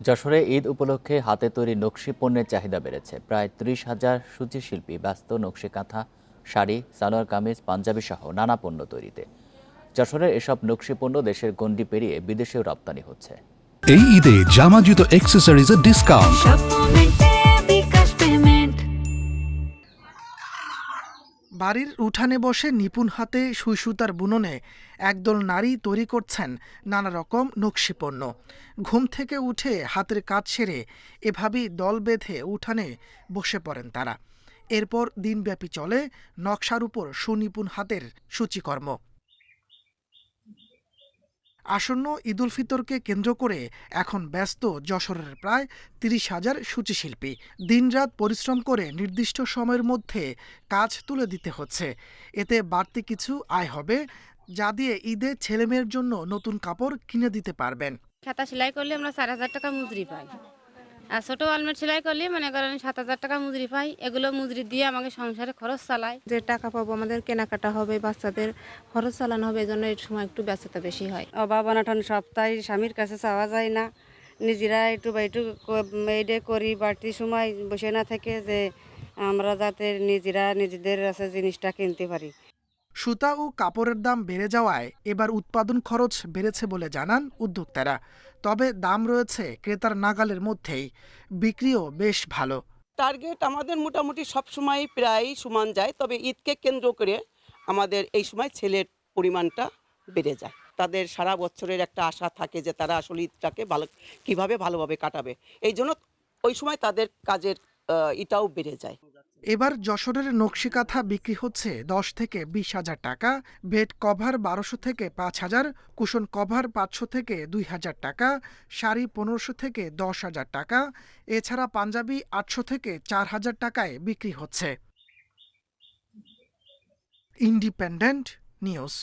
যশোরে ঈদ উপলক্ষে হাতে তৈরি নকশি পণ্যের চাহিদা বেড়েছে। প্রায় ৩০,০০০ সূচিশিল্পী ব্যস্ত নকশি কাঁথা, শাড়ি, সালোয়ার কামিজ, পাঞ্জাবি সহ নানা পণ্য তৈরিতে। যশোরের এসব নকশি পণ্য দেশের গণ্ডি পেরিয়ে বিদেশেও রপ্তানি হচ্ছে। এই ঈদে জামা জুতো অ্যাক্সেসরিজের ডিসকাউন্ট। বাড়ির উঠানে বসে নিপুণ হাতে সুই সুতার বুননে একদল নারী তৈরি করছেন নানা রকম নকশি পণ্য। ঘুম থেকে উঠে হাতের কাজ সেরে এভাবেই দল বেঁধে উঠানে বসে পড়েন তারা। এরপর দিনব্যাপী চলে নকশার উপর সুনিপুণ হাতের সূচিকর্ম। আসন্ন ঈদ উল ফিতরকে কেন্দ্র করে এখন ব্যস্ত যশোরের প্রায় ৩০,০০০ সূচিশিল্পী। দিনরাত পরিশ্রম করে নির্দিষ্ট সময়ের মধ্যে কাজ তুলে দিতে হচ্ছে। এতে বাড়তি কিছু আয় হবে, যা দিয়ে ঈদে ছেলেমেয়ের জন্য নতুন কাপড় কিনে দিতে পারবেন। খাতা সেলাই করলে আমরা ৪,০০০ টাকা মজুরি পাই, আর ছোট আলমারি সেলাই করলে মনে করেন ৭,০০০ টাকা মজুরি পাই। এগুলো মজুরি দিয়ে আমাকে সংসারে খরচ চালাই। যে টাকা পাবো আমাদের কেনাকাটা হবে, বাচ্চাদের খরচ চালানো হবে, এই জন্য এই সময় একটু ব্যস্ততা বেশি হয়। অভাব অনটন সপ্তাহে স্বামীর কাছে চাওয়া যায় না, নিজেরা একটু বা একটু এইডে করি। বাড়তি সময় বসে না থেকে যে আমরা যাতে নিজেরা নিজেদের আছে জিনিসটা কিনতে পারি। সুতা ও কাপড়ের দাম বেড়ে যাওয়ায় এবার উৎপাদন খরচ বেড়েছে বলে জানান উদ্যোক্তারা। তবে দাম রয়েছে ক্রেতার নাগালের মধ্যেই, বিক্রিও বেশ ভালো। টার্গেট আমাদের মোটামুটি সবসময় প্রায় সমান যায়, তবে ঈদকে কেন্দ্র করে আমাদের এই সময় ছেলের পরিমাণটা বেড়ে যায়। তাদের সারা বছরের একটা আশা থাকে যে তারা আসলে ঈদটাকে কীভাবে ভালোভাবে কাটাবে, এই জন্য ওই সময় তাদের কাজের এটাও বেড়ে যায়। এবার যশোরের নকশি কাঁথা বিক্রি হচ্ছে ১০ থেকে ২০,০০০ টাকা, বেড কভার ১২০০ থেকে ৫,০০০, কুশন কভার ৫০০ থেকে ২,০০০ টাকা, শাড়ি ১৫০০ থেকে ১০,০০০ টাকা, এছাড়া পাঞ্জাবি ৮০০ থেকে ৪,০০০ টাকায় বিক্রি হচ্ছে। Independent news.